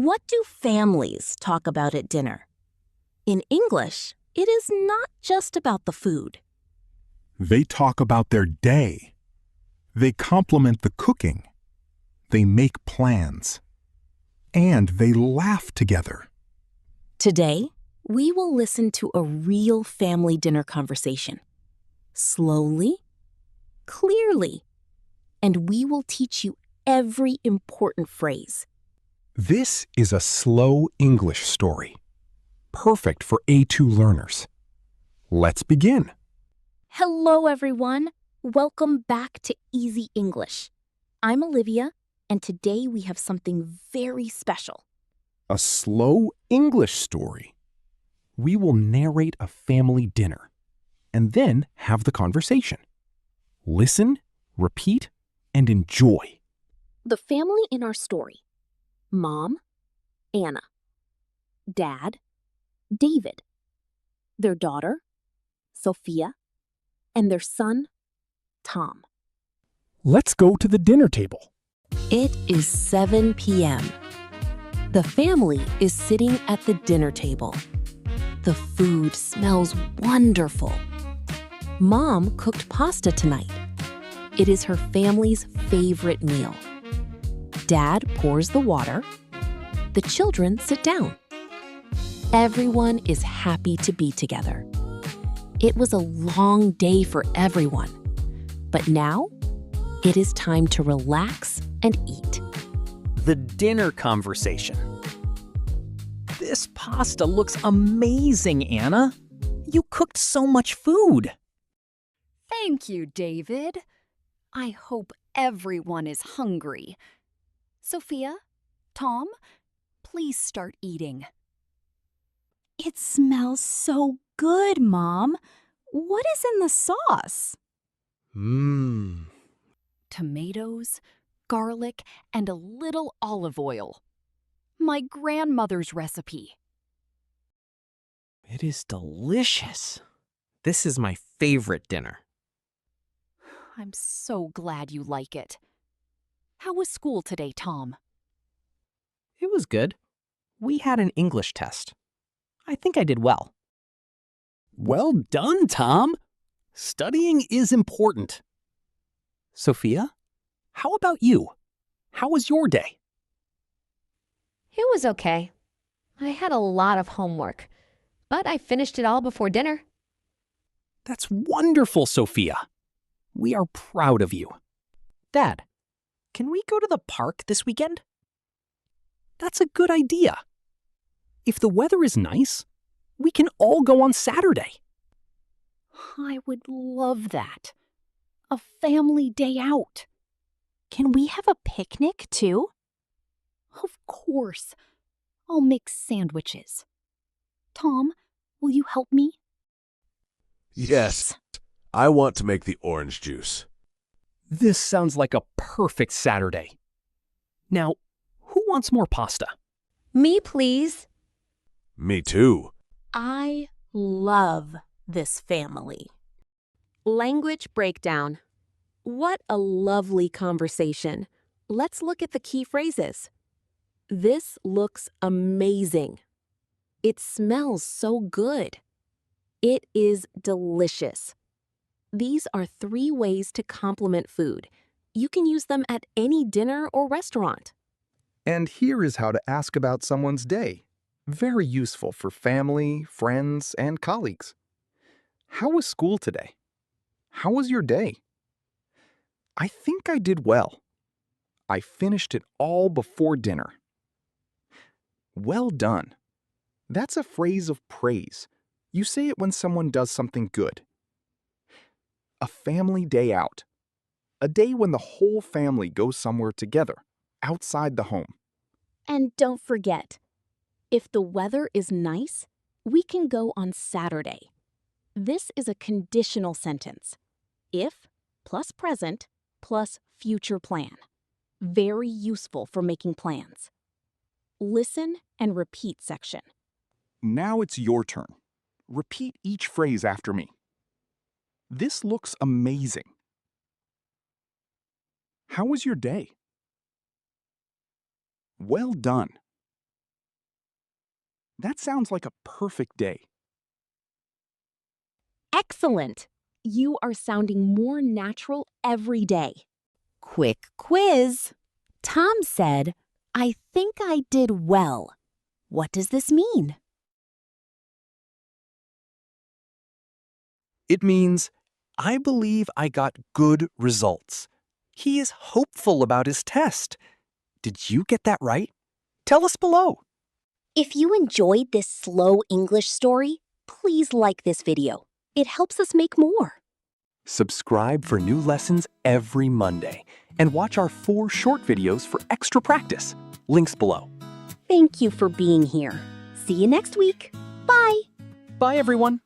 What do families talk about at dinner? In English, it is not just about the food. They talk about their day. They compliment the cooking. They make plans. And they laugh together. Today, we will listen to a real family dinner conversation. Slowly, clearly, and we will teach you every important phrase. This is a slow English story, perfect for A2 learners. Let's begin. Hello, everyone. Welcome back to Easy English. I'm Olivia, and today we have something very special. A slow English story. We will narrate a family dinner and then have the conversation. Listen, repeat, and enjoy. The family in our story: Mom, Anna; Dad, David; their daughter, Sophia; and their son, Tom. Let's go to the dinner table. It is 7 p.m. The family is sitting at the dinner table. The food smells wonderful. Mom cooked pasta tonight. It is her family's favorite meal. Dad pours the water. The children sit down. Everyone is happy to be together. It was a long day for everyone, but now it is time to relax and eat. The dinner conversation. This pasta looks amazing, Anna. You cooked so much food. Thank you, David. I hope everyone is hungry. Sophia, Tom, please start eating. It smells so good, Mom. What is in the sauce? Tomatoes, garlic, and a little olive oil. My grandmother's recipe. It is delicious. This is my favorite dinner. I'm so glad you like it. How was school today, Tom? It was good. We had an English test. I think I did well. Well done, Tom. Studying is important. Sophia, how about you? How was your day? It was okay. I had a lot of homework, but I finished it all before dinner. That's wonderful, Sophia. We are proud of you. Dad, can we go to the park this weekend? That's a good idea. If the weather is nice, we can all go on Saturday. I would love that. A family day out. Can we have a picnic too? Of course. I'll make sandwiches. Tom, will you help me? Yes, I want to make the orange juice. This sounds like a perfect Saturday. Now, who wants more pasta? Me, please. Me too. I love this family. Language breakdown. What a lovely conversation. Let's look at the key phrases. This looks amazing. It smells so good. It is delicious. These are 3 ways to compliment food. You can use them at any dinner or restaurant. And here is how to ask about someone's day. Very useful for family, friends, and colleagues. How was school today? How was your day? I think I did well. I finished it all before dinner. Well done. That's a phrase of praise. You say it when someone does something good. A family day out. A day when the whole family goes somewhere together, outside the home. And don't forget, if the weather is nice, we can go on Saturday. This is a conditional sentence. If plus present plus future plan. Very useful for making plans. Listen and repeat section. Now it's your turn. Repeat each phrase after me. This looks amazing. How was your day? Well done. That sounds like a perfect day. Excellent! You are sounding more natural every day. Quick quiz. Tom said, I think I did well. What does this mean? It means, I believe I got good results. He is hopeful about his test. Did you get that right? Tell us below. If you enjoyed this slow English story, please like this video. It helps us make more. Subscribe for new lessons every Monday and watch our 4 short videos for extra practice. Links below. Thank you for being here. See you next week. Bye. Bye, everyone.